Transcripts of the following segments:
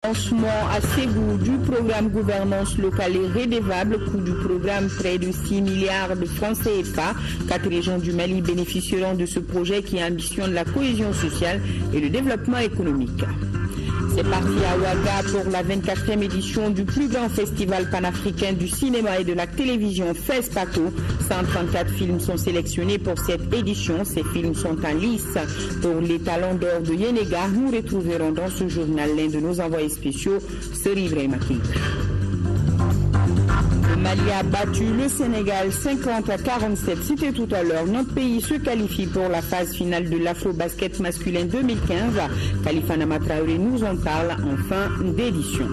Lancement à Ségou du programme gouvernance locale et redevable, coût du programme près de 6 milliards de francs CFA. 4 régions du Mali bénéficieront de ce projet qui ambitionne la cohésion sociale et le développement économique. C'est parti à Ouaga pour la 24e édition du plus grand festival panafricain du cinéma et de la télévision FESPACO. 134 films sont sélectionnés pour cette édition. Ces films sont en lice pour les talents d'or de Yenega. Nous retrouverons dans ce journal l'un de nos envoyés spéciaux, Seri Ibrahima Keïta. Le Mali a battu le Sénégal 50-47. C'était tout à l'heure. Notre pays se qualifie pour la phase finale de l'Afro-Basket masculin 2015. Khalifa Nama Traoré nous en parle en fin d'édition.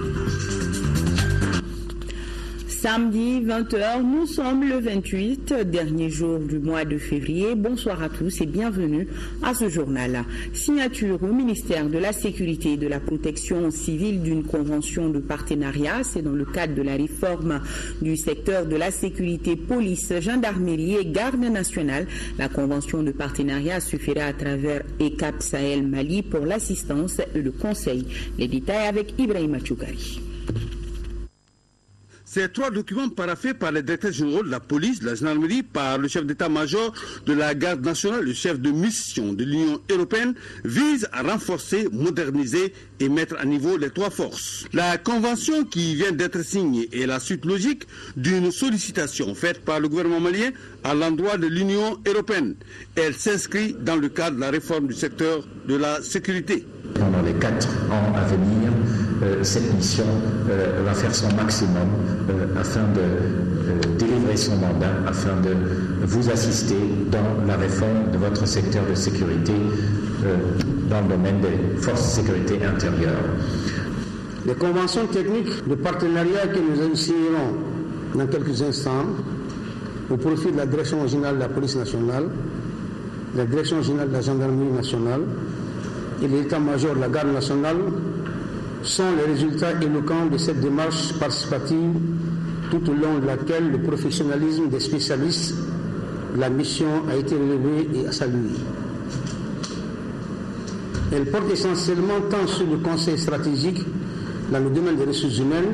Samedi 20h, nous sommes le 28, dernier jour du mois de février. Bonsoir à tous et bienvenue à ce journal. Signature au ministère de la Sécurité et de la Protection civile d'une convention de partenariat. C'est dans le cadre de la réforme du secteur de la sécurité, police, gendarmerie et garde nationale. La convention de partenariat se fera à travers ECAP Sahel Mali pour l'assistance et le conseil. Les détails avec Ibrahima Choukari. Ces 3 documents paraphés par les directeurs généraux de la police, de la gendarmerie, par le chef d'état-major de la garde nationale, le chef de mission de l'Union européenne, visent à renforcer, moderniser et mettre à niveau les 3 forces. La convention qui vient d'être signée est la suite logique d'une sollicitation faite par le gouvernement malien à l'endroit de l'Union européenne. Elle s'inscrit dans le cadre de la réforme du secteur de la sécurité. Pendant les 4 ans à venir, cette mission va faire son maximum afin de délivrer son mandat, afin de vous assister dans la réforme de votre secteur de sécurité dans le domaine des forces de sécurité intérieure. Les conventions techniques de partenariat que nous signerons dans quelques instants au profit de la Direction générale de la police nationale, la Direction générale de la gendarmerie nationale et l'état-major de la garde nationale sont les résultats éloquents de cette démarche participative tout au long de laquelle le professionnalisme des spécialistes de la mission a été relevé et salué. Elle porte essentiellement tant sur le conseil stratégique dans le domaine des ressources humaines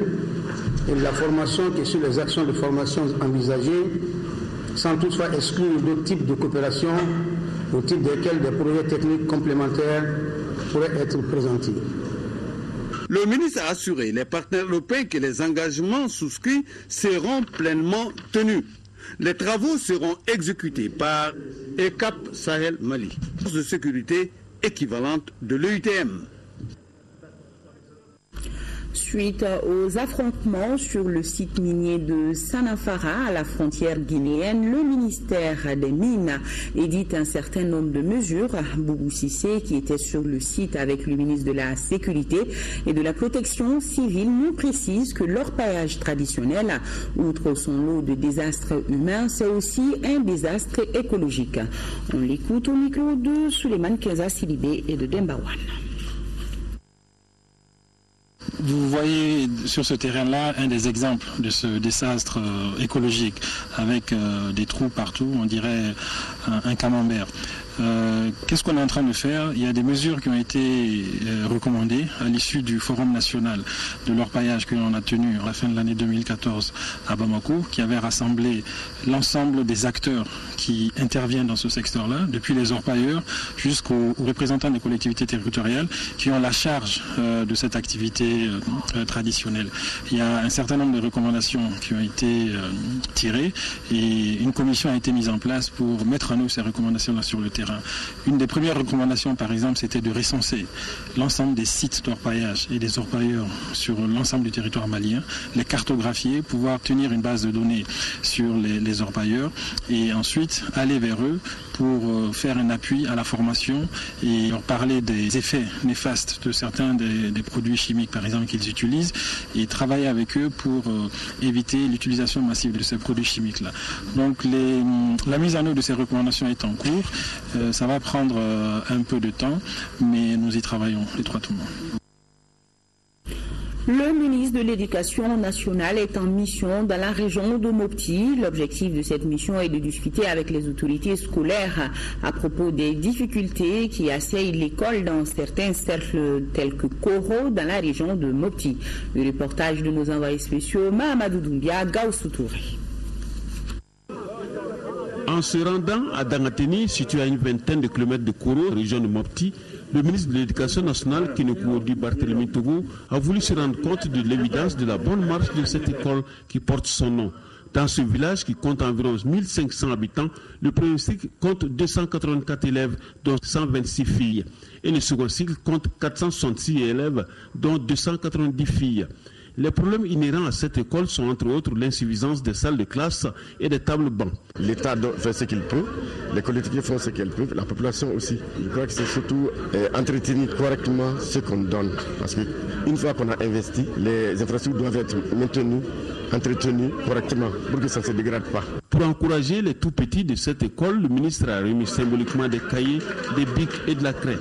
et de la formation que sur les actions de formation envisagées, sans toutefois exclure d'autres types de coopération au titre desquels des projets techniques complémentaires pourraient être présentés. Le ministre a assuré les partenaires européens que les engagements souscrits seront pleinement tenus. Les travaux seront exécutés par ECAP Sahel Mali, force de sécurité équivalente de l'EUTM. Suite aux affrontements sur le site minier de Sanafara à la frontière guinéenne, le ministère des Mines édite un certain nombre de mesures. Boubou Cissé, qui était sur le site avec le ministre de la Sécurité et de la Protection civile, nous précise que l'orpaillage traditionnel, outre son lot de désastres humains, c'est aussi un désastre écologique. On l'écoute au micro de Souleymane Kenza Sidibé et de Dembawan. Vous voyez sur ce terrain-là un des exemples de ce désastre écologique avec des trous partout, on dirait un camembert. Qu'est-ce qu'on est en train de faire? Il y a des mesures qui ont été recommandées à l'issue du Forum national de l'orpaillage que l'on a tenu à la fin de l'année 2014 à Bamako, qui avait rassemblé l'ensemble des acteurs qui interviennent dans ce secteur-là, depuis les orpailleurs jusqu'aux représentants des collectivités territoriales qui ont la charge de cette activité traditionnelle. Il y a un certain nombre de recommandations qui ont été tirées et une commission a été mise en place pour mettre en œuvre ces recommandations-là sur le terrain. Une des premières recommandations, par exemple, c'était de recenser l'ensemble des sites d'orpaillage et des orpailleurs sur l'ensemble du territoire malien, les cartographier, pouvoir tenir une base de données sur les orpailleurs et ensuite aller vers eux pour faire un appui à la formation et leur parler des effets néfastes de certains des produits chimiques, par exemple, qu'ils utilisent et travailler avec eux pour éviter l'utilisation massive de ces produits chimiques-là. Donc la mise en œuvre de ces recommandations est en cours. Ça va prendre un peu de temps, mais nous y travaillons étroitement. Le ministre de l'Éducation nationale est en mission dans la région de Mopti. L'objectif de cette mission est de discuter avec les autorités scolaires à propos des difficultés qui assaillent l'école dans certains cercles tels que Koro dans la région de Mopti. Le reportage de nos envoyés spéciaux Mahamadou Doumbia, Gaussou Touré. En se rendant à Dangateni, situé à une vingtaine de kilomètres de Koro, région de Mopti, le ministre de l'Éducation nationale, Kinekouodi Barthélemy Togo, a voulu se rendre compte de l'évidence de la bonne marche de cette école qui porte son nom. Dans ce village qui compte environ 1500 habitants, le premier cycle compte 284 élèves, dont 126 filles. Et le second cycle compte 466 élèves, dont 290 filles. Les problèmes inhérents à cette école sont entre autres l'insuffisance des salles de classe et des tables bancs. L'État fait ce qu'il peut, les collectivités font ce qu'elles peuvent, la population aussi. Je crois que c'est surtout entretenir correctement ce qu'on donne. Parce qu'une fois qu'on a investi, les infrastructures doivent être maintenues, entretenues correctement pour que ça ne se dégrade pas. Pour encourager les tout-petits de cette école, le ministre a remis symboliquement des cahiers, des bics et de la craie.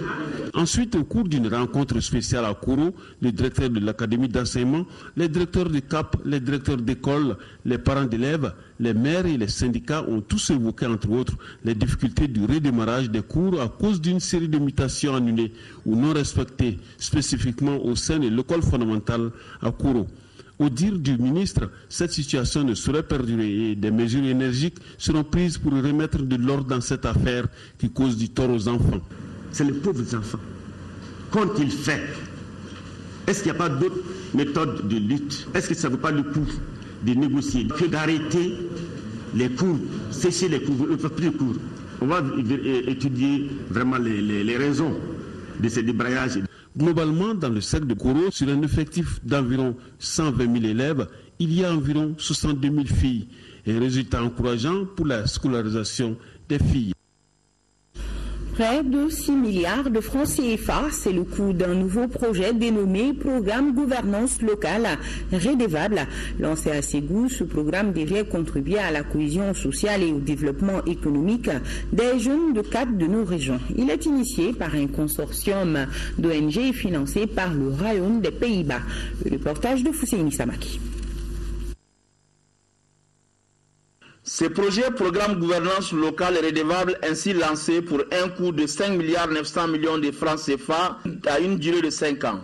Ensuite, au cours d'une rencontre spéciale à Koro, le directeur de l'académie d'enseignement, les directeurs de CAP, les directeurs d'école, les parents d'élèves, les maires et les syndicats ont tous évoqué, entre autres, les difficultés du redémarrage des cours à cause d'une série de mutations annulées ou non respectées, spécifiquement au sein de l'école fondamentale à Koro. Au dire du ministre, cette situation ne saurait perdurer et des mesures énergiques seront prises pour remettre de l'ordre dans cette affaire qui cause du tort aux enfants. C'est les pauvres enfants. Qu'ont-ils fait? Est-ce qu'il n'y a pas d'autres méthodes de lutte? Est-ce que ça ne vaut pas le coup de négocier, que d'arrêter les cours, sécher les cours, plus de cours? On va étudier vraiment les raisons de ces débrayages. Globalement, dans le cercle de Koro, sur un effectif d'environ 120 000 élèves, il y a environ 62 000 filles. Un résultat encourageant pour la scolarisation des filles. Près de 6 milliards de francs CFA, c'est le coût d'un nouveau projet dénommé Programme Gouvernance Locale Redevable. Lancé à Ségou, ce programme devrait contribuer à la cohésion sociale et au développement économique des jeunes de 4 de nos régions. Il est initié par un consortium d'ONG et financé par le Royaume des Pays-Bas. Le reportage de Fousseini Samaki. Ce projet programme gouvernance locale redevable ainsi lancé pour un coût de 5 milliards 900 millions de francs CFA à une durée de 5 ans.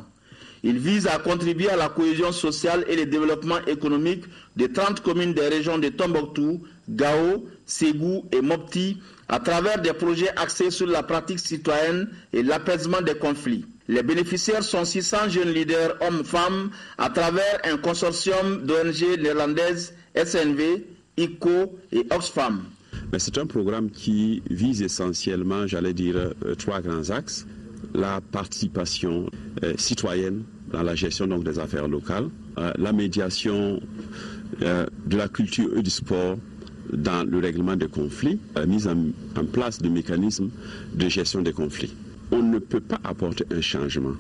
Il vise à contribuer à la cohésion sociale et le développement économique de 30 communes des régions de Tombouctou, Gao, Ségou et Mopti à travers des projets axés sur la pratique citoyenne et l'apaisement des conflits. Les bénéficiaires sont 600 jeunes leaders hommes-femmes à travers un consortium d'ONG néerlandaises SNV, ICO et Oxfam. Mais c'est un programme qui vise essentiellement, j'allais dire, 3 grands axes. La participation citoyenne dans la gestion donc, des affaires locales, la médiation de la culture et du sport dans le règlement des conflits, la mise en place de mécanismes de gestion des conflits. On ne peut pas apporter un changement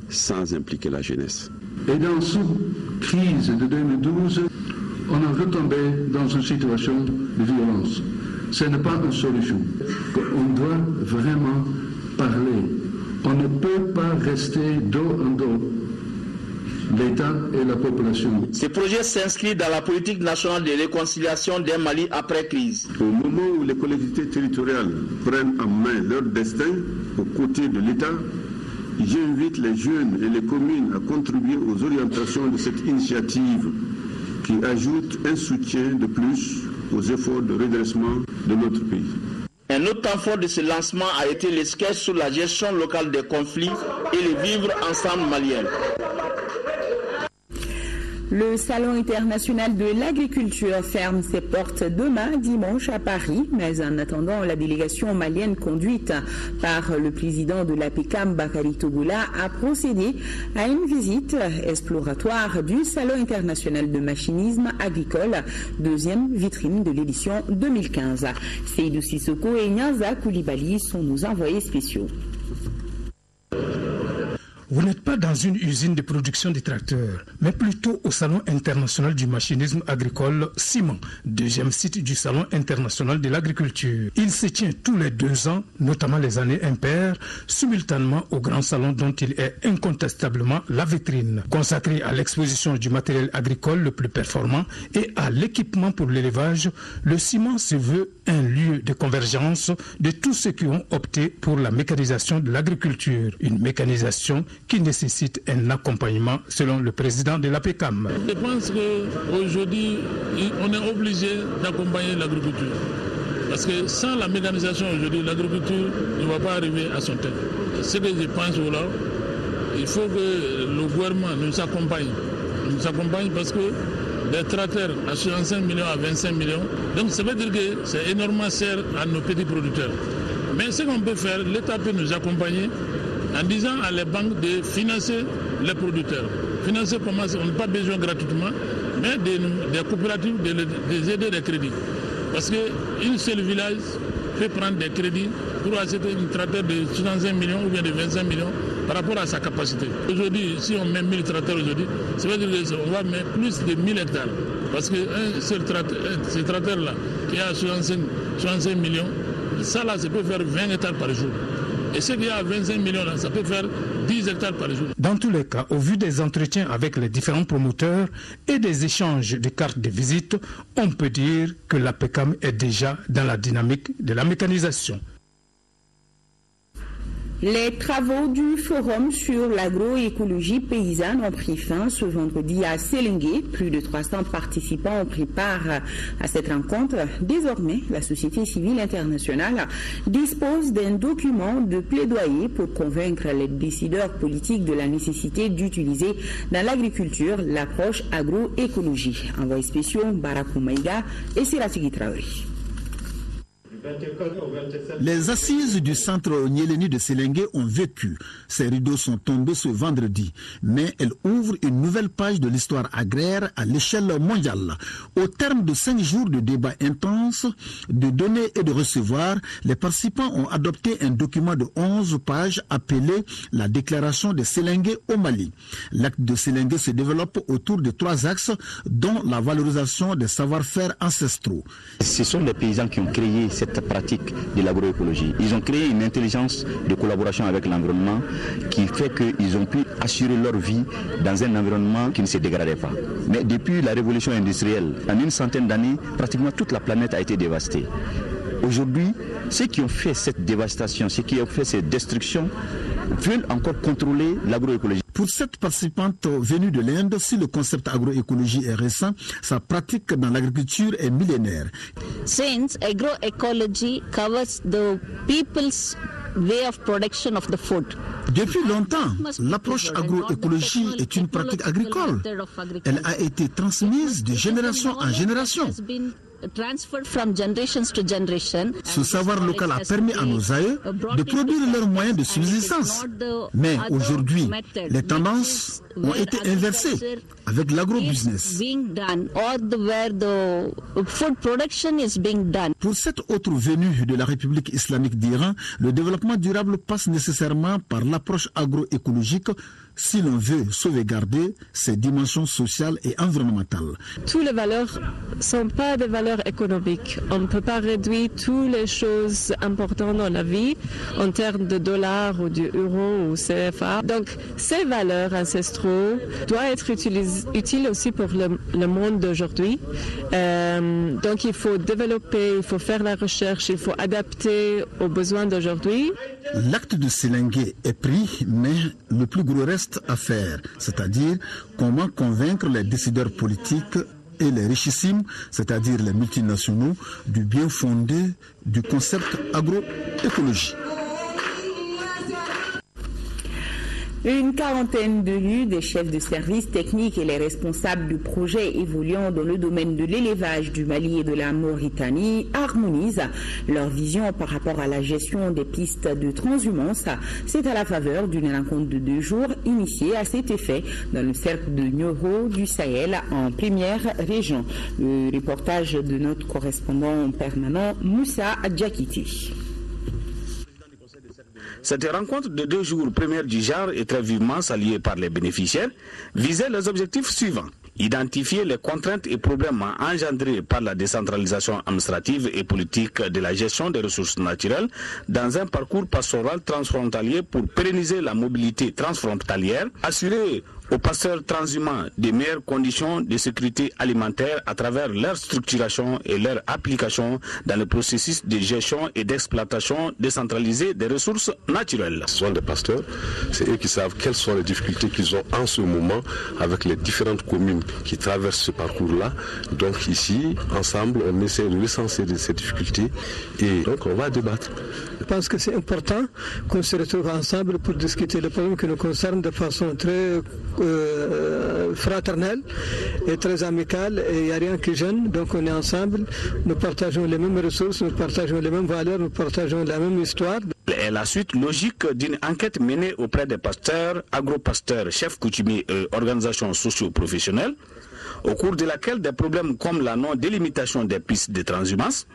sans impliquer la jeunesse. Et dans cette crise de 2012, on est retombé dans une situation de violence. Ce n'est pas une solution. On doit vraiment parler. On ne peut pas rester dos en dos, l'État et la population. Ce projet s'inscrit dans la politique nationale de réconciliation d'un Mali après crise. Au moment où les collectivités territoriales prennent en main leur destin aux côtés de l'État, j'invite les jeunes et les communes à contribuer aux orientations de cette initiative qui ajoute un soutien de plus aux efforts de redressement de notre pays. Un autre temps fort de ce lancement a été le sketch sur la gestion locale des conflits et le vivre ensemble malien. Le Salon international de l'agriculture ferme ses portes demain, dimanche, à Paris. Mais en attendant, la délégation malienne conduite par le président de l'APECAM, Bakary Togola, a procédé à une visite exploratoire du Salon international de machinisme agricole, deuxième vitrine de l'édition 2015. Seydou Sissoko et Nyanza Koulibaly sont nos envoyés spéciaux. Vous n'êtes pas dans une usine de production de tracteurs, mais plutôt au Salon international du machinisme agricole CIMAN, deuxième site du Salon international de l'agriculture. Il se tient tous les 2 ans, notamment les années impaires, simultanément au grand salon dont il est incontestablement la vitrine. Consacré à l'exposition du matériel agricole le plus performant et à l'équipement pour l'élevage, le CIMAN se veut un lieu de convergence de tous ceux qui ont opté pour la mécanisation de l'agriculture. Une mécanisation qui nécessite un accompagnement selon le président de l'APECAM. Je pense qu'aujourd'hui, on est obligé d'accompagner l'agriculture. Parce que sans la mécanisation aujourd'hui, l'agriculture ne va pas arriver à son terme. Ce que je pense là, il faut que le gouvernement nous accompagne. Nous accompagne parce que des tracteurs à 65 millions à 25 millions, donc ça veut dire que c'est énormément cher à nos petits producteurs. Mais ce qu'on peut faire, l'État peut nous accompagner en disant à les banques de financer les producteurs. Financer comment? On n'a pas besoin gratuitement, mais des coopératives, de les aider des crédits. Parce qu'un seul village peut prendre des crédits pour acheter une tracteur de 65 millions ou bien de 25 millions par rapport à sa capacité. Aujourd'hui, si on met 1000 tracteurs aujourd'hui, ça veut dire qu'on va mettre plus de 1000 hectares. Parce qu'un seul tracteur, ce tracteur-là, qui a 65 millions, ça là, ça peut faire 20 hectares par jour. Et ce qu'il y a à 25 millions, là, ça peut faire 10 hectares par jour. Dans tous les cas, au vu des entretiens avec les différents promoteurs et des échanges de cartes de visite, on peut dire que l'APECAM est déjà dans la dynamique de la mécanisation. Les travaux du Forum sur l'agroécologie paysanne ont pris fin ce vendredi à Selengue. Plus de 300 participants ont pris part à cette rencontre. Désormais, la société civile internationale dispose d'un document de plaidoyer pour convaincre les décideurs politiques de la nécessité d'utiliser dans l'agriculture l'approche agroécologie. Envoyés spéciaux Barakou Maïga et Siratigui Traoré. Les assises du centre Nyeleni de Selengue ont vécu. Ces rideaux sont tombés ce vendredi, mais elles ouvrent une nouvelle page de l'histoire agraire à l'échelle mondiale. Au terme de 5 jours de débats intenses, de donner et de recevoir, les participants ont adopté un document de 11 pages appelé la déclaration de Selengue au Mali. L'acte de Selengue se développe autour de 3 axes, dont la valorisation des savoir-faire ancestraux. Ce sont les paysans qui ont créé cette pratique de l'agroécologie. Ils ont créé une intelligence de collaboration avec l'environnement qui fait qu'ils ont pu assurer leur vie dans un environnement qui ne se dégradait pas. Mais depuis la révolution industrielle, en une centaine d'années, pratiquement toute la planète a été dévastée. Aujourd'hui, ceux qui ont fait cette dévastation, ceux qui ont fait cette destruction, veulent encore contrôler l'agroécologie. Pour cette participante venue de l'Inde, si le concept agroécologie est récent, sa pratique dans l'agriculture est millénaire. Since agroecology covers the people's way of production of the food. Depuis longtemps, l'approche agroécologie est une pratique agricole. Elle a été transmise de génération en génération. Ce savoir local a permis à nos aïeux de produire leurs moyens de subsistance. Mais aujourd'hui, les tendances ont été inversées avec l'agrobusiness. Pour cette autre venue de la République islamique d'Iran, le développement durable passe nécessairement par l'approche agroécologique si l'on veut sauvegarder ses dimensions sociales et environnementales. Toutes les valeurs ne sont pas des valeurs économiques. On ne peut pas réduire toutes les choses importantes dans la vie en termes de dollars ou d'euros ou CFA. Donc, ces valeurs ancestraux doivent être utiles aussi pour le monde d'aujourd'hui. Donc, il faut développer, il faut faire la recherche, il faut adapter aux besoins d'aujourd'hui. L'acte de Selengue est pris, mais le plus gros reste à faire, c'est-à-dire comment convaincre les décideurs politiques et les richissimes, c'est-à-dire les multinationaux, du bien fondé du concept agroécologie. Une quarantaine d'élus, des chefs de services techniques et les responsables de projets évoluant dans le domaine de l'élevage du Mali et de la Mauritanie harmonisent leur vision par rapport à la gestion des pistes de transhumance. C'est à la faveur d'une rencontre de 2 jours initiée à cet effet dans le cercle de Nioro du Sahel en première région. Le reportage de notre correspondant permanent Moussa Adjakiti. Cette rencontre de 2 jours, première du genre et très vivement saluée par les bénéficiaires, visait les objectifs suivants. Identifier les contraintes et problèmes engendrés par la décentralisation administrative et politique de la gestion des ressources naturelles dans un parcours pastoral transfrontalier pour pérenniser la mobilité transfrontalière, assurer aux pasteurs transhumants des meilleures conditions de sécurité alimentaire à travers leur structuration et leur application dans le processus de gestion et d'exploitation décentralisée des ressources naturelles. Ce sont des pasteurs, c'est eux qui savent quelles sont les difficultés qu'ils ont en ce moment avec les différentes communes qui traversent ce parcours-là. Donc ici, ensemble, on essaie de recenser ces difficultés et donc on va débattre. Je pense que c'est important qu'on se retrouve ensemble pour discuter les problèmes qui nous concernent de façon très fraternelle et très amicale, et il n'y a rien qui gêne, donc on est ensemble, nous partageons les mêmes ressources, nous partageons les mêmes valeurs, nous partageons la même histoire. Et la suite logique d'une enquête menée auprès des pasteurs, agro-pasteurs, chefs coutumiers et organisations socio-professionnelles, au cours de laquelle des problèmes comme la non-délimitation des pistes de transhumance,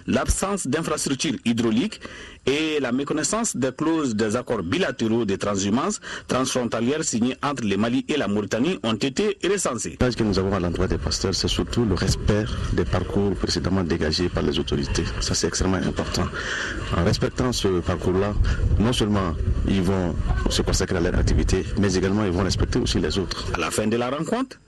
l'absence d'infrastructures hydrauliques et la méconnaissance des clauses des accords bilatéraux de transhumance transfrontalières signés entre le Mali et la Mauritanie ont été recensés. Le message que nous avons à l'endroit des pasteurs, c'est surtout le respect des parcours précédemment dégagés par les autorités. Ça, c'est extrêmement important. En respectant ce parcours-là, non seulement ils vont se consacrer à leur activité, mais également ils vont respecter aussi les autres. À la fin de la rencontre,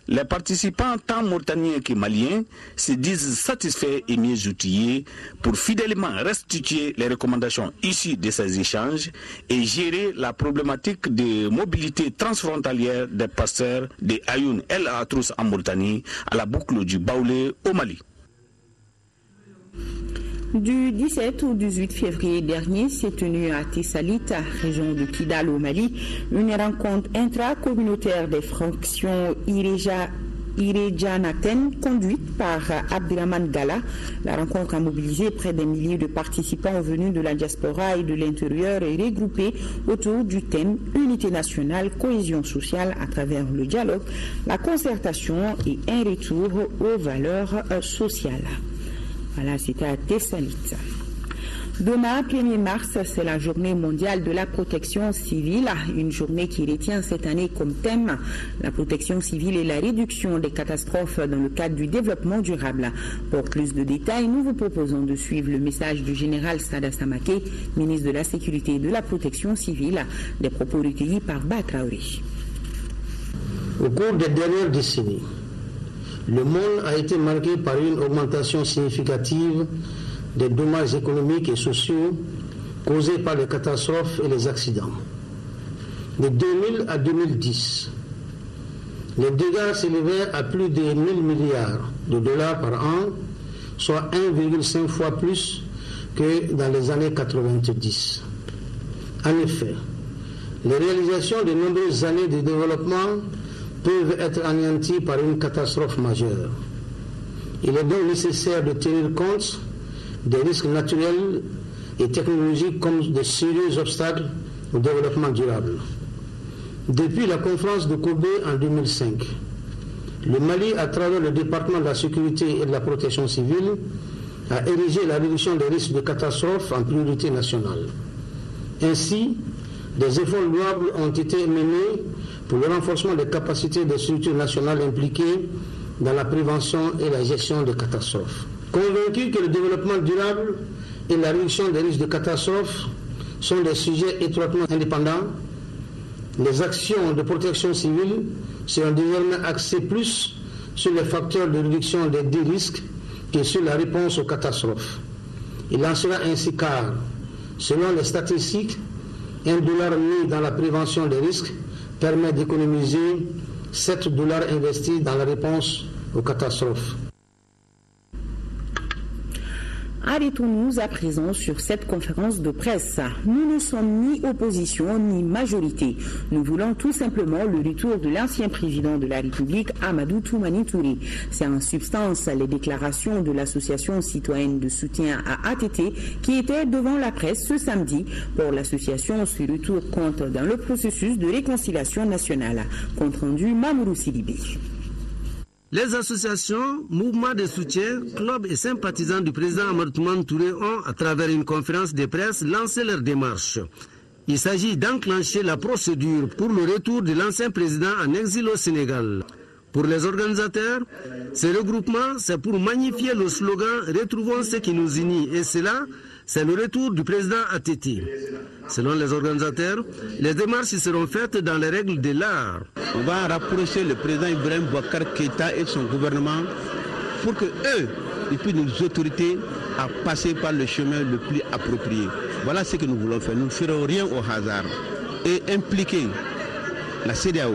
les participants, tant mauritaniens que maliens, se disent satisfaits et mieux outillés pour fidèlement restituer les recommandations issues de ces échanges et gérer la problématique de mobilité transfrontalière des pasteurs de Ayoun El Atrous en Mauritanie à la boucle du Baoulé au Mali. Du 17 au 18 février dernier s'est tenue à Tessalit, région de Kidal au Mali, une rencontre intracommunautaire des fractions Iréjanaten conduite par Abdirahman Gala. La rencontre a mobilisé près d'un millier de participants venus de la diaspora et de l'intérieur et regroupés autour du thème Unité nationale, cohésion sociale à travers le dialogue, la concertation et un retour aux valeurs sociales. Voilà, c'était à Tessalit. Demain, 1er mars, c'est la journée mondiale de la protection civile, une journée qui retient cette année comme thème la protection civile et la réduction des catastrophes dans le cadre du développement durable. Pour plus de détails, nous vous proposons de suivre le message du général Sada Samake, ministre de la Sécurité et de la Protection civile, des propos recueillis par Batraouri. Au cours des dernières décennies, le monde a été marqué par une augmentation significative des dommages économiques et sociaux causés par les catastrophes et les accidents. De 2000 à 2010, les dégâts s'élevaient à plus de 1 000 milliards de dollars par an, soit 1,5 fois plus que dans les années 90. En effet, les réalisations de nombreuses années de développement peuvent être anéantis par une catastrophe majeure. Il est donc nécessaire de tenir compte des risques naturels et technologiques comme de sérieux obstacles au développement durable. Depuis la conférence de Kobe en 2005, le Mali, à travers le département de la sécurité et de la protection civile, a érigé la réduction des risques de catastrophes en priorité nationale. Ainsi, des efforts louables ont été menés pour le renforcement des capacités des structures nationales impliquées dans la prévention et la gestion des catastrophes. Convaincus que le développement durable et la réduction des risques de catastrophes sont des sujets étroitement indépendants, les actions de protection civile seront désormais axées plus sur les facteurs de réduction des risques que sur la réponse aux catastrophes. Il en sera ainsi car, selon les statistiques, $1 mis dans la prévention des risques permet d'économiser $7 investis dans la réponse aux catastrophes. Arrêtons-nous à présent sur cette conférence de presse. Nous ne sommes ni opposition ni majorité. Nous voulons tout simplement le retour de l'ancien président de la République, Amadou Toumani Touré. C'est en substance les déclarations de l'association citoyenne de soutien à ATT qui était devant la presse ce samedi. Pour l'association, ce retour compte dans le processus de réconciliation nationale. Compte rendu Mamourou Sidibé. Les associations, mouvements de soutien, clubs et sympathisants du président Amadou Toumani Touré ont, à travers une conférence de presse, lancé leur démarche. Il s'agit d'enclencher la procédure pour le retour de l'ancien président en exil au Sénégal. Pour les organisateurs, ce regroupement, c'est pour magnifier le slogan « Retrouvons ce qui nous unit » et cela, c'est le retour du président ATT. Selon les organisateurs, les démarches seront faites dans les règles de l'art. On va rapprocher le président Ibrahim Boubacar Keïta et son gouvernement pour que eux, et puis nos autorités, à passer par le chemin le plus approprié. Voilà ce que nous voulons faire. Nous ne ferons rien au hasard. Et impliquer la CEDEAO,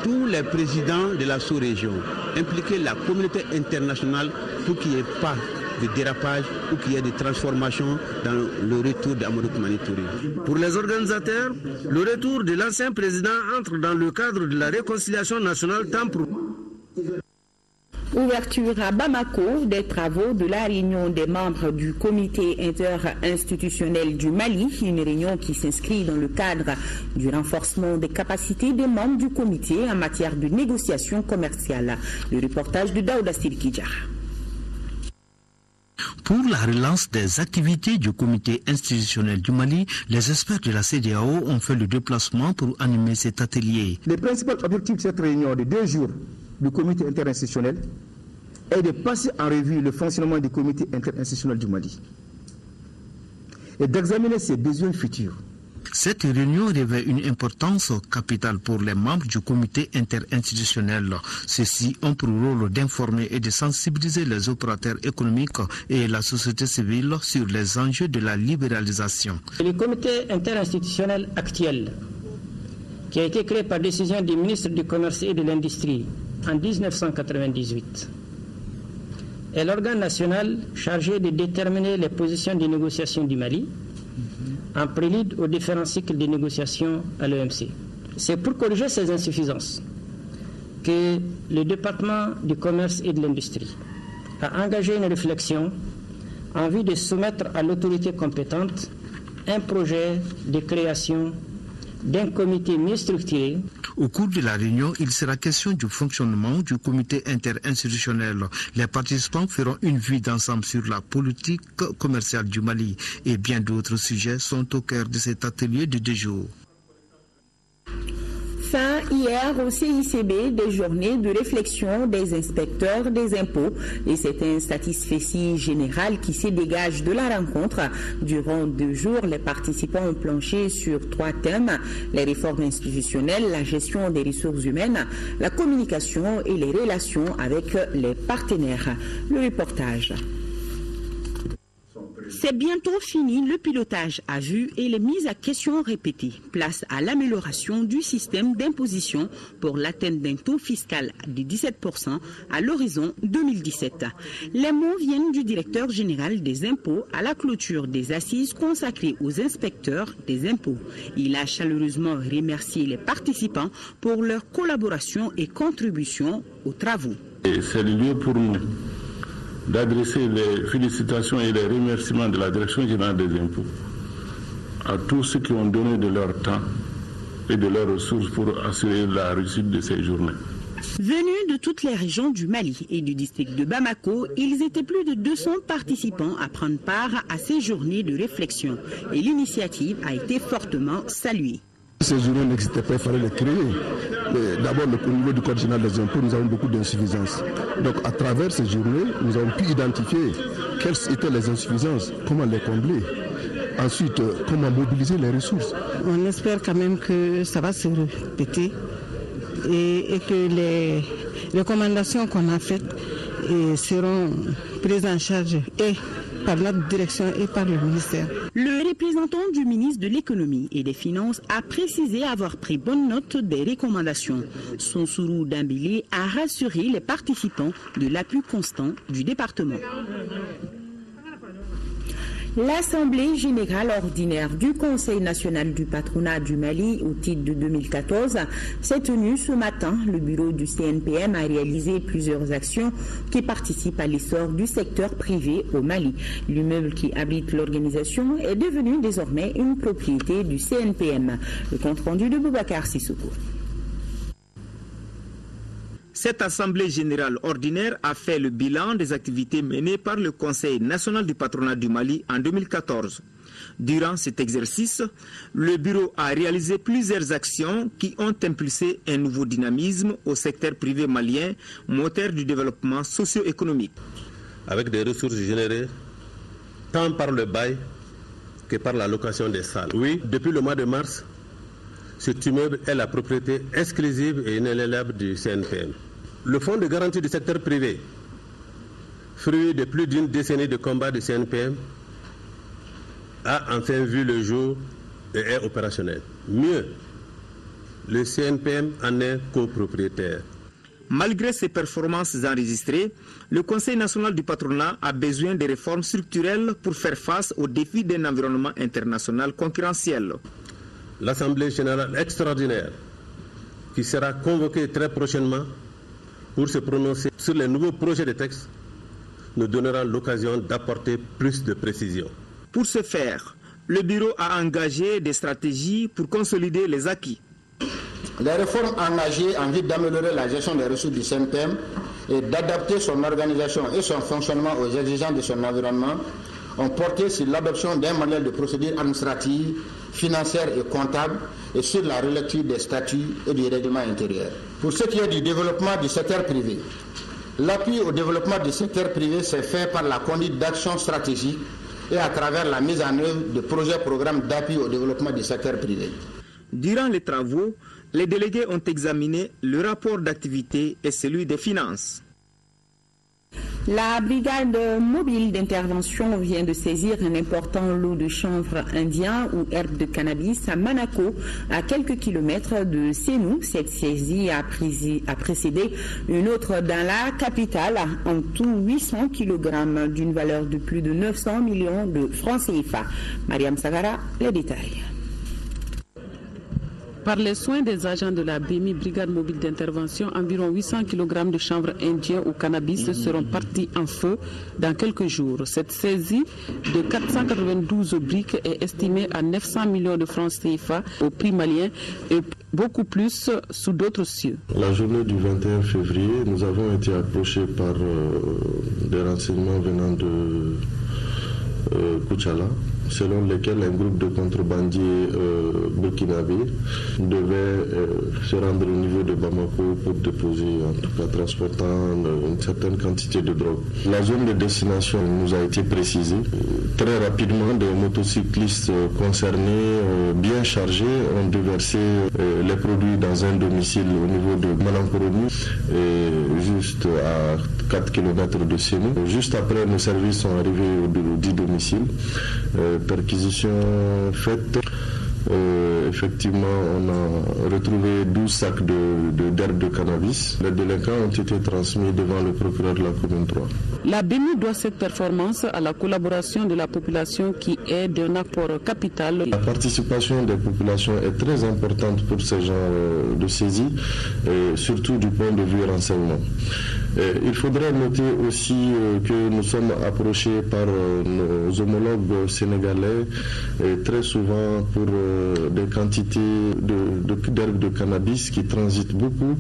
tous les présidents de la sous-région, impliquer la communauté internationale pour qu'il n'y ait pas de dérapage ou qu'il y ait des transformations dans le retour d'Amadou Toumani Touré. Pour les organisateurs, le retour de l'ancien président entre dans le cadre de la réconciliation nationale tant pour... Ouverture à Bamako des travaux de la réunion des membres du comité interinstitutionnel du Mali, une réunion qui s'inscrit dans le cadre du renforcement des capacités des membres du comité en matière de négociation commerciale. Le reportage de Daouda Sirkidjar. Pour la relance des activités du comité institutionnel du Mali, les experts de la CEDEAO ont fait le déplacement pour animer cet atelier. Le principal objectif de cette réunion de 2 jours du comité interinstitutionnel est de passer en revue le fonctionnement du comité interinstitutionnel du Mali et d'examiner ses besoins futurs. Cette réunion revêt une importance capitale pour les membres du comité interinstitutionnel. Ceux-ci ont pour rôle d'informer et de sensibiliser les opérateurs économiques et la société civile sur les enjeux de la libéralisation. Le comité interinstitutionnel actuel, qui a été créé par décision du ministre du Commerce et de l'Industrie en 1998, est l'organe national chargé de déterminer les positions de négociation du Mali en prélude aux différents cycles de négociation à l'OMC. C'est pour corriger ces insuffisances que le département du commerce et de l'industrie a engagé une réflexion en vue de soumettre à l'autorité compétente un projet de création d'un comité mieux structuré. Au cours de la réunion, il sera question du fonctionnement du comité interinstitutionnel. Les participants feront une vue d'ensemble sur la politique commerciale du Mali et bien d'autres sujets sont au cœur de cet atelier de 2 jours. Fin hier au CICB des journées de réflexion des inspecteurs des impôts et c'est un satisfecit général qui se dégage de la rencontre. Durant 2 jours, les participants ont planché sur 3 thèmes, les réformes institutionnelles, la gestion des ressources humaines, la communication et les relations avec les partenaires. Le reportage. C'est bientôt fini le pilotage à vue et les mises à question répétées. Place à l'amélioration du système d'imposition pour l'atteinte d'un taux fiscal de 17% à l'horizon 2017. Les mots viennent du directeur général des impôts à la clôture des assises consacrées aux inspecteurs des impôts. Il a chaleureusement remercié les participants pour leur collaboration et contribution aux travaux. C'est le lieu pour nous d'adresser les félicitations et les remerciements de la Direction générale des impôts à tous ceux qui ont donné de leur temps et de leurs ressources pour assurer la réussite de ces journées. Venus de toutes les régions du Mali et du district de Bamako, ils étaient plus de 200 participants à prendre part à ces journées de réflexion et l'initiative a été fortement saluée. Ces journées n'existaient pas, il fallait les créer. D'abord, au niveau du Code général des impôts, nous avons beaucoup d'insuffisances. Donc, à travers ces journées, nous avons pu identifier quelles étaient les insuffisances, comment les combler. Ensuite, comment mobiliser les ressources. On espère quand même que ça va se répéter et que les recommandations qu'on a faites seront prises en charge et par notre direction et par le ministère. Le représentant du ministre de l'économie et des finances a précisé avoir pris bonne note des recommandations. Sonsourou Dambélé a rassuré les participants de l'appui constant du département. L'Assemblée générale ordinaire du Conseil national du patronat du Mali au titre de 2014 s'est tenue ce matin. Le bureau du CNPM a réalisé plusieurs actions qui participent à l'essor du secteur privé au Mali. L'immeuble qui abrite l'organisation est devenu désormais une propriété du CNPM. Le compte rendu de Boubacar Sissoko. Cette assemblée générale ordinaire a fait le bilan des activités menées par le Conseil national du patronat du Mali en 2014. Durant cet exercice, le bureau a réalisé plusieurs actions qui ont impulsé un nouveau dynamisme au secteur privé malien, moteur du développement socio-économique. Avec des ressources générées tant par le bail que par la location des salles. Oui, depuis le mois de mars, cet immeuble est la propriété exclusive et inaliénable du CNPM. Le fonds de garantie du secteur privé, fruit de plus d'une décennie de combat du CNPM, a enfin vu le jour et est opérationnel. Mieux, le CNPM en est copropriétaire. Malgré ces performances enregistrées, le Conseil national du patronat a besoin de réformes structurelles pour faire face aux défis d'un environnement international concurrentiel. L'Assemblée générale extraordinaire, qui sera convoquée très prochainement pour se prononcer sur les nouveaux projets de texte, nous donnera l'occasion d'apporter plus de précision. Pour ce faire, le bureau a engagé des stratégies pour consolider les acquis. Les réformes engagées en vue d'améliorer la gestion des ressources du CNPM et d'adapter son organisation et son fonctionnement aux exigences de son environnement ont porté sur l'adoption d'un manuel de procédures administratives, financières et comptables et sur la relecture des statuts et du règlement intérieur. Pour ce qui est du développement du secteur privé, l'appui au développement du secteur privé s'est fait par la conduite d'actions stratégiques et à travers la mise en œuvre de projets et programmes d'appui au développement du secteur privé. Durant les travaux, les délégués ont examiné le rapport d'activité et celui des finances. La brigade mobile d'intervention vient de saisir un important lot de chanvre indien ou herbe de cannabis à Manako, à quelques kilomètres de Sénou. Cette saisie a précédé une autre dans la capitale, en tout 800 kg d'une valeur de plus de 900 millions de francs CFA. Mariam Sagara, les détails. Par les soins des agents de la BMI, brigade mobile d'intervention, environ 800 kg de chanvre indien au cannabis seront partis en feu dans quelques jours. Cette saisie de 492 briques est estimée à 900 millions de francs CFA au prix malien et beaucoup plus sous d'autres cieux. La journée du 21 février, nous avons été approchés par des renseignements venant de Kouchala, selon lesquels un groupe de contrebandiers burkinabés devait se rendre au niveau de Bamako pour déposer, en tout cas transportant une certaine quantité de drogue. La zone de destination nous a été précisée. Très rapidement, des motocyclistes concernés, bien chargés, ont déversé les produits dans un domicile au niveau de Malankoroni, juste à 4 km de Sénou. Juste après, nos services sont arrivés au dit domicile. Perquisition faite, effectivement on a retrouvé 12 sacs d'herbe de cannabis. Les délinquants ont été transmis devant le procureur de la commune 3. La BENI doit cette performance à la collaboration de la population qui est d'un apport capital. La participation des populations est très importante pour ce genre de saisie, surtout du point de vue renseignement. Il faudrait noter aussi que nous sommes approchés par nos homologues sénégalais très souvent pour des quantités d'herbe de cannabis qui transitent beaucoup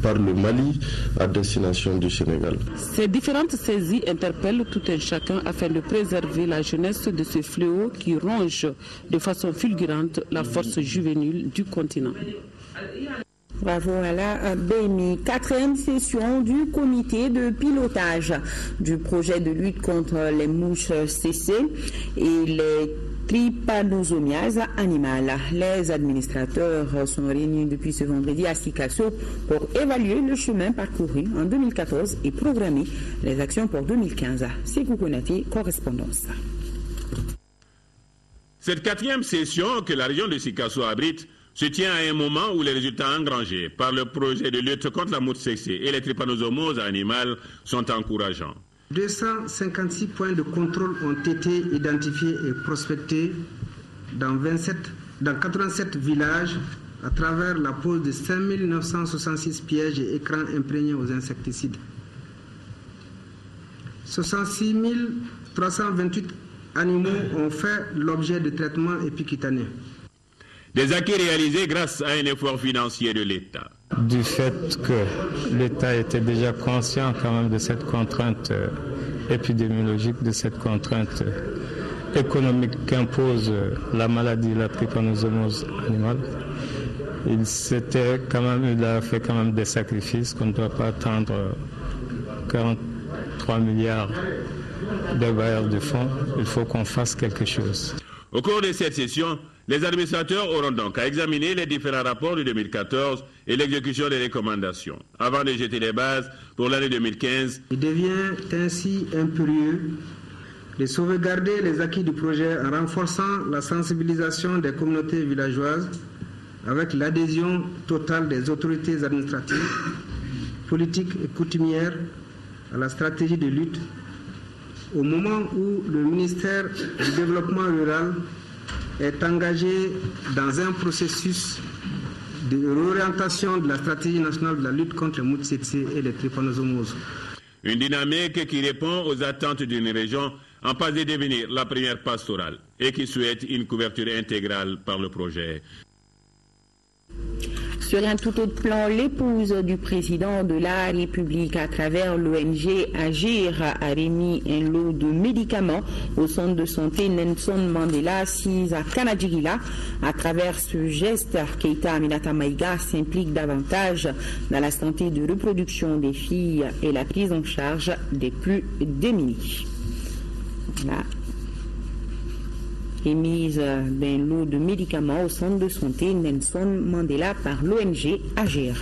par le Mali à destination du Sénégal. Ces différentes saisies interpellent tout un chacun afin de préserver la jeunesse de ce fléau qui ronge de façon fulgurante la force juvénile du continent. Bravo à la BMI. 4e session du comité de pilotage du projet de lutte contre les mouches CC et les trypanosomiases animales. Les administrateurs sont réunis depuis ce vendredi à Sikasso pour évaluer le chemin parcouru en 2014 et programmer les actions pour 2015. Sekou Konati, correspondance. Cette 4e session que la région de Sikasso abrite se tient à un moment où les résultats engrangés par le projet de lutte contre la mouche CC et les trypanosomoses animales sont encourageants. 256 points de contrôle ont été identifiés et prospectés dans 87 villages à travers la pose de 5966 pièges et écrans imprégnés aux insecticides. 66 328 animaux ont fait l'objet de traitements épicutanées. Des acquis réalisés grâce à un effort financier de l'État. Du fait que l'État était déjà conscient quand même de cette contrainte épidémiologique, de cette contrainte économique qu'impose la maladie, la trypanosomose animale, il a fait quand même des sacrifices qu'on ne doit pas attendre 43 milliards de bailleurs de fonds. Il faut qu'on fasse quelque chose. Au cours de cette session, les administrateurs auront donc à examiner les différents rapports de 2014 et l'exécution des recommandations, avant de jeter les bases pour l'année 2015. Il devient ainsi impérieux de sauvegarder les acquis du projet en renforçant la sensibilisation des communautés villageoises avec l'adhésion totale des autorités administratives, politiques et coutumières à la stratégie de lutte, au moment où le ministère du Développement rural est engagé dans un processus de réorientation de la stratégie nationale de la lutte contre les moules tsetse et les trypanosomoses. Une dynamique qui répond aux attentes d'une région en passe de devenir la première pastorale et qui souhaite une couverture intégrale par le projet. Sur un tout autre plan, l'épouse du président de la République, à travers l'ONG Agir, a remis un lot de médicaments au centre de santé Nelson Mandela, assise à Kanadjigila. À travers ce geste, Keita Aminata Maïga s'implique davantage dans la santé de reproduction des filles et la prise en charge des plus démunis. Voilà. Émise d'un lot de médicaments au centre de santé Nelson Mandela par l'ONG Agir.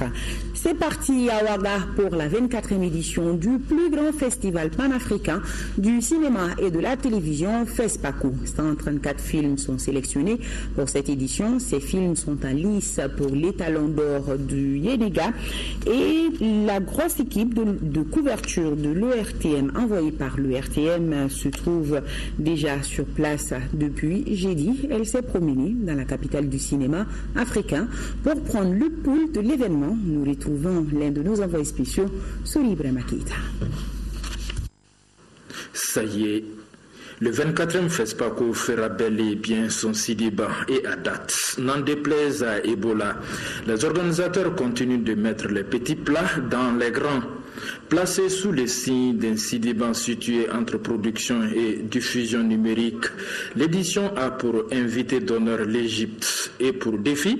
C'est parti à Ouaga pour la 24e édition du plus grand festival panafricain du cinéma et de la télévision FESPACO. 134 films sont sélectionnés pour cette édition. Ces films sont en lice pour les talons d'or du Yénéga et la grosse équipe de couverture de l'ORTM envoyée par l'ORTM se trouve déjà sur place depuis jeudi. Elle s'est promenée dans la capitale du cinéma africain pour prendre le pouls de l'événement. Nous retrouvons l'un de nos envoyés spéciaux, Soribre Makita. Ça y est, le 24e FESPACO fera bel et bien son Sidiba et à date. N'en déplaise à Ebola, les organisateurs continuent de mettre les petits plats dans les grands. Placé sous les signes d'un Sidiban situé entre production et diffusion numérique, l'édition a pour invité d'honneur l'Égypte et pour défi,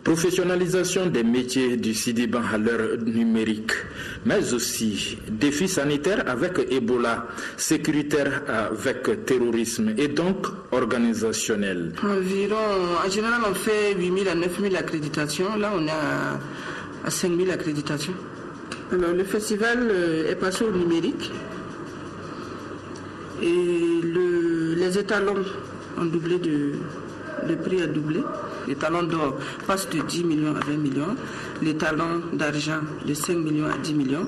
professionnalisation des métiers du Sidiban à l'heure numérique, mais aussi défi sanitaire avec Ebola, sécuritaire avec terrorisme et donc organisationnel. En général, on fait 8 000 à 9 000 accréditations. Là, on est à 5 000 accréditations. Alors, le festival est passé au numérique et les étalons ont doublé le prix a doublé. Les talons d'or passent de 10 millions à 20 millions, les talons d'argent de 5 millions à 10 millions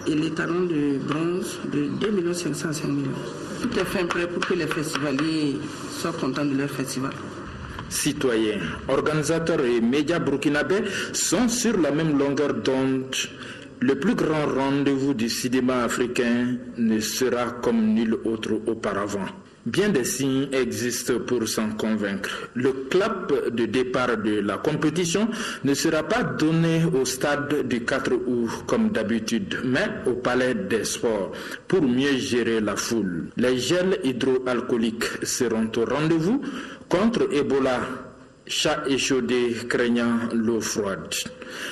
et les talons de bronze de 2 500 à 5 millions. Tout est fait prêt pour que les festivaliers soient contents de leur festival. Citoyens, organisateurs et médias burkinabés sont sur la même longueur d'onde. Le plus grand rendez-vous du cinéma africain ne sera comme nul autre auparavant. Bien des signes existent pour s'en convaincre. Le clap de départ de la compétition ne sera pas donné au stade du 4 août comme d'habitude, mais au palais des sports pour mieux gérer la foule. Les gels hydroalcooliques seront au rendez-vous contre Ebola, chat échaudé craignant l'eau froide.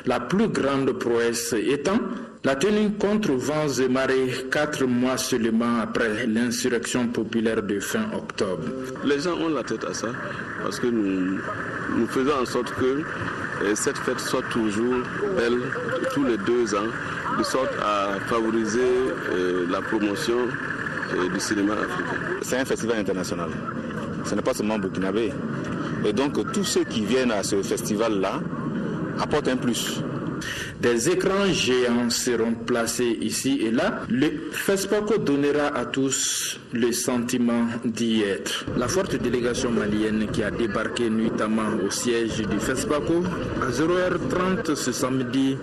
La plus grande prouesse étant la tenue contre vents et marées 4 mois seulement après l'insurrection populaire de fin octobre. Les gens ont la tête à ça parce que nous faisons en sorte que cette fête soit toujours belle tous les 2 ans, de sorte à favoriser la promotion du cinéma africain. C'est un festival international, ce n'est pas seulement burkinabé. Et donc tous ceux qui viennent à ce festival-là apportent un plus. Des écrans géants seront placés ici et là. Le FESPACO donnera à tous le sentiment d'y être. La forte délégation malienne qui a débarqué nuitamment au siège du FESPACO à 0h30 ce samedi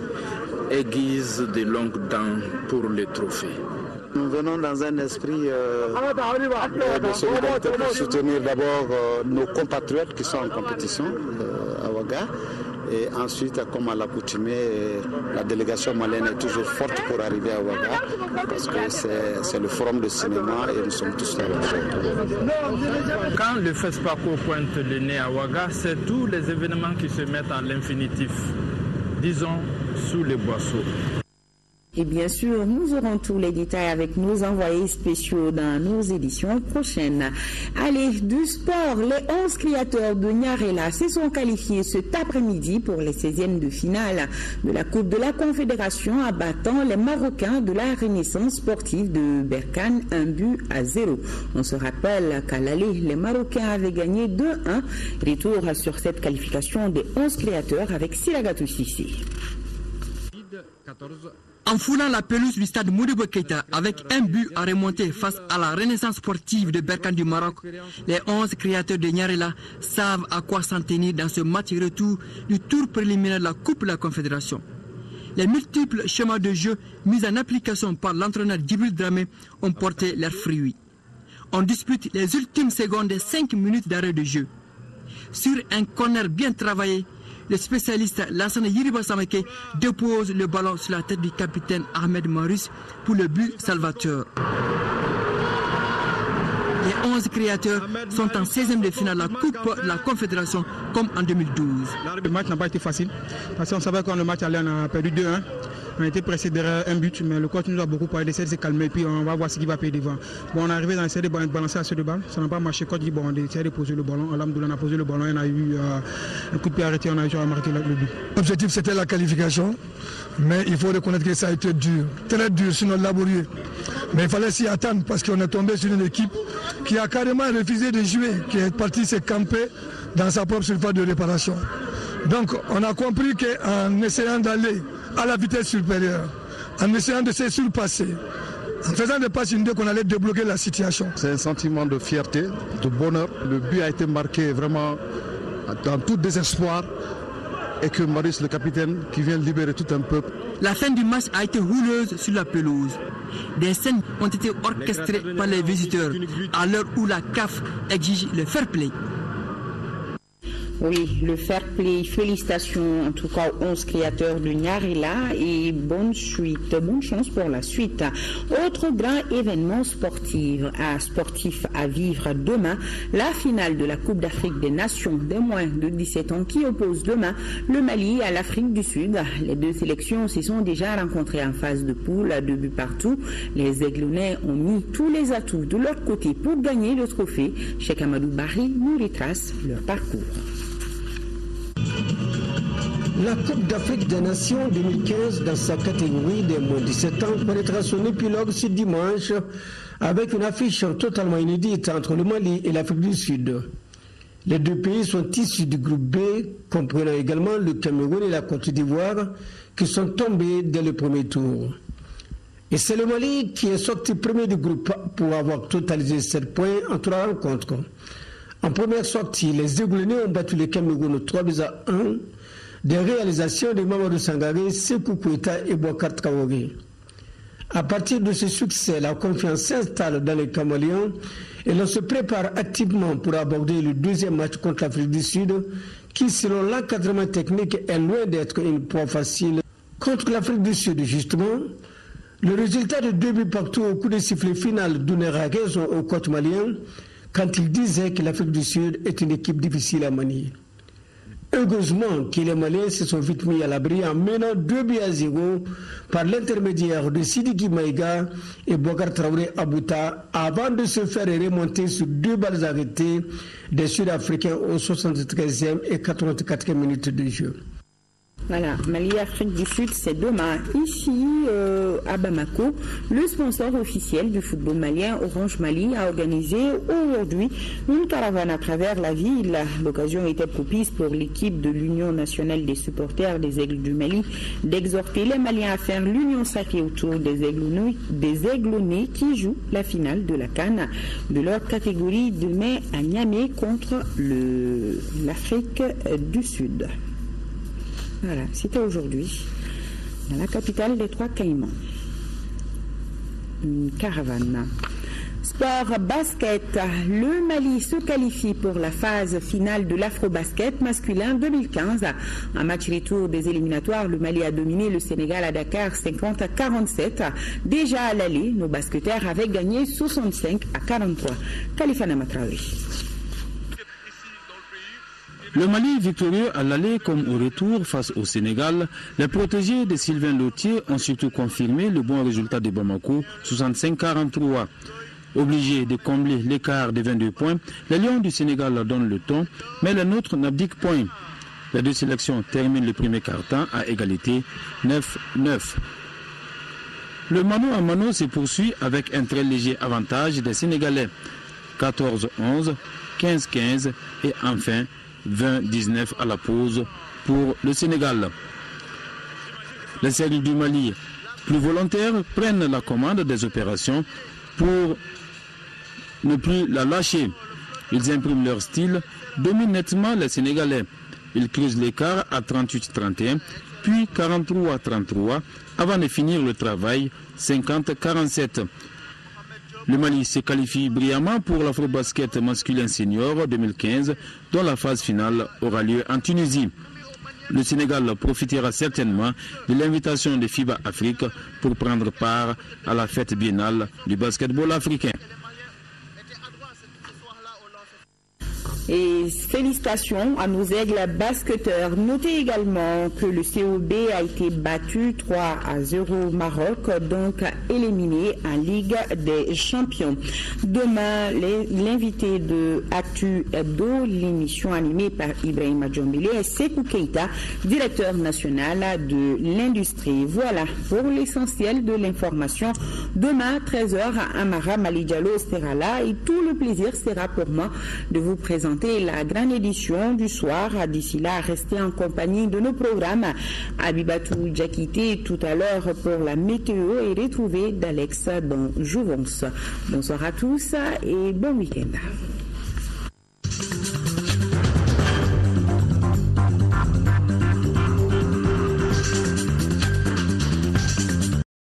aiguise de longues dents pour le trophée. Nous venons dans un esprit de solidarité pour soutenir d'abord nos compatriotes qui sont en compétition à Ouaga. Et ensuite, comme à l'accoutumée, la délégation malienne est toujours forte pour arriver à Ouaga, parce que c'est le forum de cinéma et nous sommes tous là. Quand le FESPACO pointe le nez à Ouaga, c'est tous les événements qui se mettent en l'infinitif, disons sous les boisseaux. Et bien sûr, nous aurons tous les détails avec nos envoyés spéciaux dans nos éditions prochaines. Allez, du sport, les 11 créateurs de Nyarela se sont qualifiés cet après-midi pour les 16e de finale de la Coupe de la Confédération, abattant les Marocains de la Renaissance sportive de Berkane 1-0. On se rappelle qu'à l'aller, les Marocains avaient gagné 2-1. Retour sur cette qualification des 11 créateurs avec Siragatou Sissé. En foulant la pelouse du stade Modibo Keïta avec un but à remonter face à la Renaissance sportive de Berkane du Maroc, les 11 créateurs de Nyarela savent à quoi s'en tenir dans ce match retour du tour préliminaire de la Coupe de la Confédération. Les multiples schémas de jeu mis en application par l'entraîneur Djibril Dramé ont porté leurs fruits. On dispute les ultimes secondes des 5 minutes d'arrêt de jeu. Sur un corner bien travaillé, le spécialiste Lassana Yiriba Samake dépose le ballon sur la tête du capitaine Ahmed Marus pour le but salvateur. Les 11 créateurs sont en 16e de finale de la Coupe de la Confédération comme en 2012. Le match n'a pas été facile parce qu'on savait quand le match allait, on a perdu 2-1. On a été pressé derrière un but, mais le coach nous a beaucoup parlé d'essayer de se calmer et puis on va voir ce qui va payer devant. Bon, on est arrivé dans l'essai de balancer à ce de balle, ça n'a pas marché. Le coach dit bon, on essaie de poser le ballon. Alhamdoulilah, on a posé le ballon, on a eu un coup de pied arrêté, on a eu à marquer le but. L'objectif c'était la qualification, mais il faut reconnaître que ça a été dur, très dur, sinon laborieux. Mais il fallait s'y attendre parce qu'on est tombé sur une équipe qui a carrément refusé de jouer, qui est partie se camper dans sa propre surface de réparation. Donc on a compris qu'en essayant d'aller à la vitesse supérieure, en essayant de se surpasser, en faisant des passes une qu'on allait débloquer la situation. C'est un sentiment de fierté, de bonheur. Le but a été marqué vraiment dans tout désespoir et que Maurice, le capitaine, qui vient libérer tout un peuple. La fin du match a été houleuse sur la pelouse. Des scènes ont été orchestrées par les visiteurs à l'heure où la CAF exige le fair play. Oui, le fair play, félicitations en tout cas aux 11 créateurs de Nyarela et bonne chance pour la suite. Autre grand événement sportif à vivre demain, la finale de la Coupe d'Afrique des Nations des moins de 17 ans qui oppose demain le Mali à l'Afrique du Sud. Les deux sélections se sont déjà rencontrées en phase de poule à 2 buts partout. Les Aiglonnais ont mis tous les atouts de leur côté pour gagner le trophée. Cheikh Amadou Barry nous retrace leur parcours. La Coupe d'Afrique des Nations 2015 dans sa catégorie des moins de 17 ans connaîtra son épilogue ce dimanche avec une affiche totalement inédite entre le Mali et l'Afrique du Sud. Les deux pays sont issus du groupe B, comprenant également le Cameroun et la Côte d'Ivoire, qui sont tombés dès le premier tour. Et c'est le Mali qui est sorti premier du groupe pour avoir totalisé 7 points en 3 rencontres. En première sortie, les Aiglonnais ont battu le Cameroun 3-1. Des réalisations de Mamadou Sangaré, Sékou Koueta et Bouakar Traoré. À partir de ce succès, la confiance s'installe dans les Camerounais et l'on se prépare activement pour aborder le deuxième match contre l'Afrique du Sud, qui, selon l'encadrement technique, est loin d'être une proie facile. Contre l'Afrique du Sud, justement, le résultat de 2 buts partout au coup de sifflet final donnera raison au coach malien quand il disait que l'Afrique du Sud est une équipe difficile à manier. Heureusement que les Maliens se sont vite mis à l'abri en menant 2-0 par l'intermédiaire de Sidiki Maïga et Bouakar Traoré Abouta avant de se faire remonter sur 2 balles arrêtées des Sud-Africains aux 73e et 84e minutes de jeu. Voilà, Mali-Afrique du Sud, c'est demain. Ici, à Bamako, le sponsor officiel du football malien, Orange Mali, a organisé aujourd'hui une caravane à travers la ville. L'occasion était propice pour l'équipe de l'Union nationale des supporters des Aigles du Mali d'exhorter les Maliens à faire l'union sacrée autour des Aiglonnais qui jouent la finale de la CAN de leur catégorie demain à Niamey contre l'Afrique du Sud. Voilà, c'était aujourd'hui dans la capitale des Trois Caïmans. Une caravane. Sport basket, le Mali se qualifie pour la phase finale de l'Afro-Basket masculin 2015. En match retour des éliminatoires, le Mali a dominé le Sénégal à Dakar 50-47. Déjà à l'aller, nos basketteurs avaient gagné 65-43. Khalifa Namatraoui. Le Mali victorieux à l'aller comme au retour face au Sénégal, les protégés de Sylvain Lautier ont surtout confirmé le bon résultat de Bamako, 65-43. Obligés de combler l'écart de 22 points, les Lions du Sénégal leur donnent le ton, mais les nôtres n'abdiquent point. Les deux sélections terminent le premier quart-temps à égalité 9-9. Le mano à mano se poursuit avec un très léger avantage des Sénégalais, 14-11, 15-15 et enfin 20-19 à la pause pour le Sénégal. Les séries du Mali, plus volontaires, prennent la commande des opérations pour ne plus la lâcher. Ils impriment leur style, dominent nettement les Sénégalais. Ils creusent l'écart à 38-31, puis 43-33, avant de finir le travail 50-47. Le Mali se qualifie brillamment pour l'Afro-Basket masculin senior 2015, dont la phase finale aura lieu en Tunisie. Le Sénégal profitera certainement de l'invitation de FIBA Afrique pour prendre part à la fête biennale du basketball africain. Et félicitations à nos aigles basketteurs. Notez également que le COB a été battu 3-0 au Maroc, donc éliminé en Ligue des Champions. Demain, l'invité de Actu Hebdo, l'émission animée par Ibrahima Djombele et Sekou Keita, directeur national de l'industrie. Voilà pour l'essentiel de l'information. Demain, 13h, Amara Mali Diallo sera là et tout le plaisir sera pour moi de vous présenter la grande édition du soir. D'ici là, restez en compagnie de nos programmes. Abibatou Djakité tout à l'heure pour la météo et retrouvez d'Alex dans Jouvence. Bonsoir à tous et bon week-end.